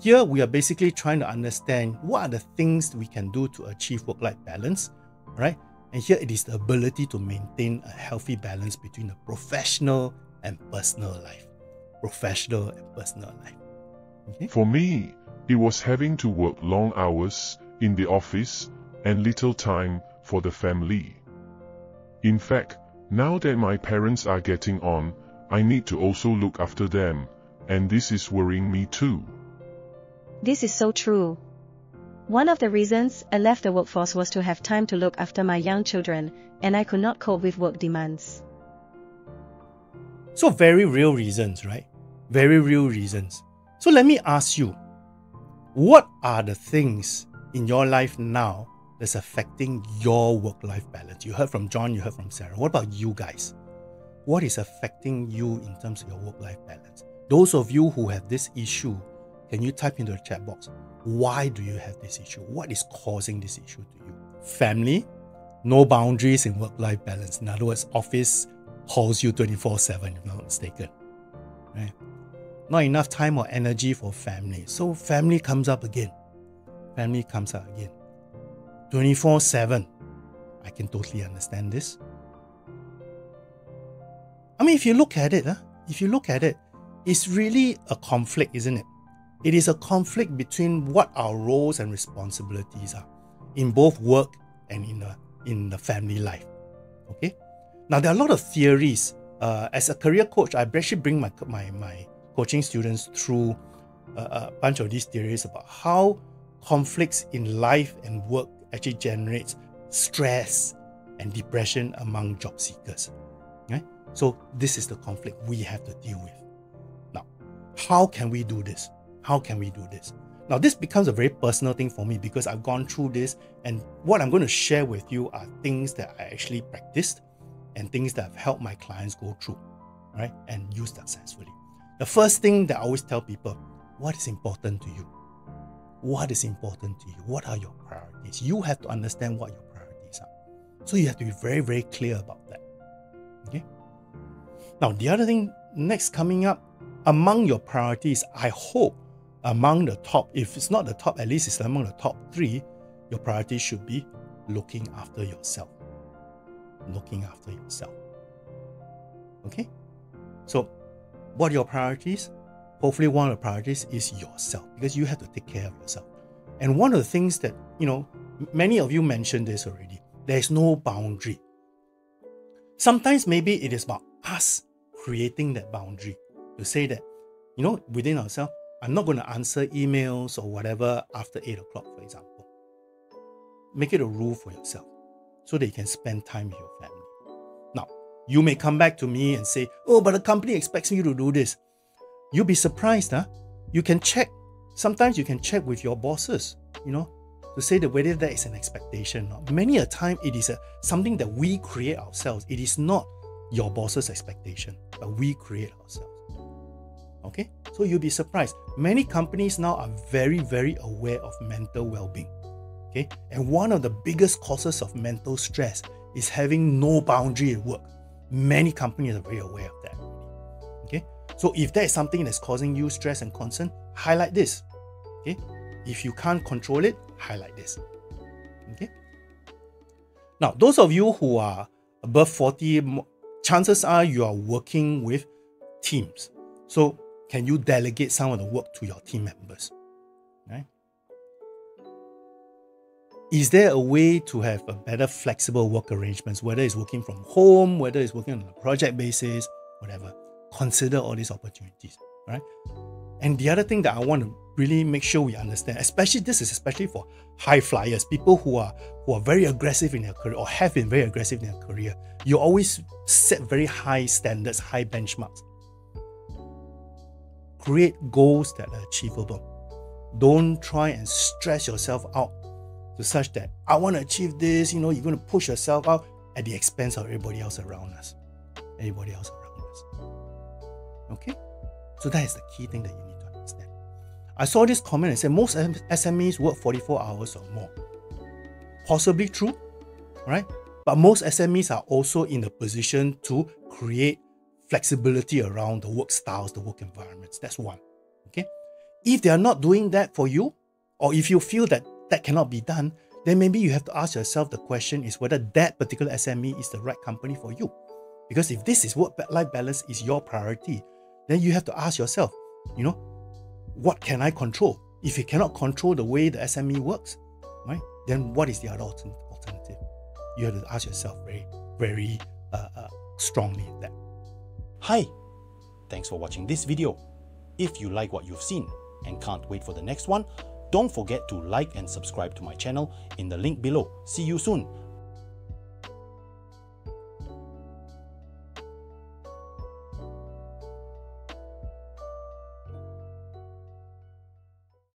here we are basically trying to understand what are the things we can do to achieve work-life balance, right? And here it is the ability to maintain a healthy balance between the professional and personal life. Professional and personal life. Okay? For me, it was having to work long hours in the office and little time for the family. In fact, now that my parents are getting on, I need to also look after them, and this is worrying me too. This is so true. One of the reasons I left the workforce was to have time to look after my young children, and I could not cope with work demands. So very real reasons, right? Very real reasons. So let me ask you, what are the things in your life now that's affecting your work-life balance? You heard from John, you heard from Sarah. What about you guys? What is affecting you in terms of your work-life balance? Those of you who have this issue, can you type into the chat box, why do you have this issue? What is causing this issue to you? Family, no boundaries in work-life balance. In other words, office calls you 24/7, if I'm not mistaken. Right? Not enough time or energy for family. So family comes up again. Family comes up again. 24/7. I can totally understand this. I mean, if you look at it, it's really a conflict, isn't it? It is a conflict between what our roles and responsibilities are in both work and in the family life. Okay? Now, there are a lot of theories. As a career coach, I actually bring my coaching students through a bunch of these theories about how conflicts in life and work actually generates stress and depression among job seekers. Okay? So this is the conflict we have to deal with. Now, how can we do this? How can we do this? Now, this becomes a very personal thing for me because I've gone through this, and what I'm going to share with you are things that I actually practiced and things that have helped my clients go through, right, and use successfully. The first thing that I always tell people, what is important to you? What is important to you? What are your priorities? You have to understand what your priorities are. So you have to be very, very clear about that. Okay? Now, the other thing next coming up, among your priorities, I hope among the top, if it's not the top, at least it's among the top 3, your priorities should be looking after yourself. Looking after yourself. Okay? So, what are your priorities? Hopefully one of the priorities is yourself, because you have to take care of yourself. And one of the things that, many of you mentioned this already, there is no boundary. Sometimes maybe it is about us creating that boundary to say that, within ourselves, I'm not going to answer emails or whatever after 8 o'clock, for example. Make it a rule for yourself so that you can spend time with your family. Now, you may come back to me and say, oh, but the company expects you to do this. You'll be surprised, huh? You can check. Sometimes you can check with your bosses, to say that whether that is an expectation or not. Many a time it is something that we create ourselves. It is not your boss's expectation, but we create ourselves. Okay? So you'll be surprised. Many companies now are very, very aware of mental well-being. Okay? And one of the biggest causes of mental stress is having no boundary at work. Many companies are very aware of that. Okay? So if that is something that's causing you stress and concern, highlight this. Okay? If you can't control it, highlight this. Okay? Now, those of you who are above 40, chances are you are working with teams. So can you delegate some of the work to your team members? Right? Is there a way to have a better flexible work arrangements, whether it's working from home, whether it's working on a project basis, whatever? Consider all these opportunities, right? And the other thing that I want to really make sure we understand, especially for high flyers, people who are very aggressive in their career or have been very aggressive in their career, you always set very high standards, high benchmarks. Create goals that are achievable. Don't try and stress yourself out to such that I want to achieve this, you're going to push yourself out at the expense of everybody else around us. Okay? So that is the key thing that you need to understand. I saw this comment and said most SMEs work 44 hours or more. Possibly true, right? But most SMEs are also in a position to create flexibility around the work styles, the work environments. That's one. Okay? If they are not doing that for you, or if you feel that that cannot be done, then maybe you have to ask yourself the question is whether that particular SME is the right company for you. Because if this is work-life balance is your priority, then you have to ask yourself, what can I control? If you cannot control the way the SME works, right, then what is the other alternative? You have to ask yourself very, very strongly that. Hi, thanks for watching this video. If you like what you've seen and can't wait for the next one, don't forget to like and subscribe to my channel in the link below. See you soon.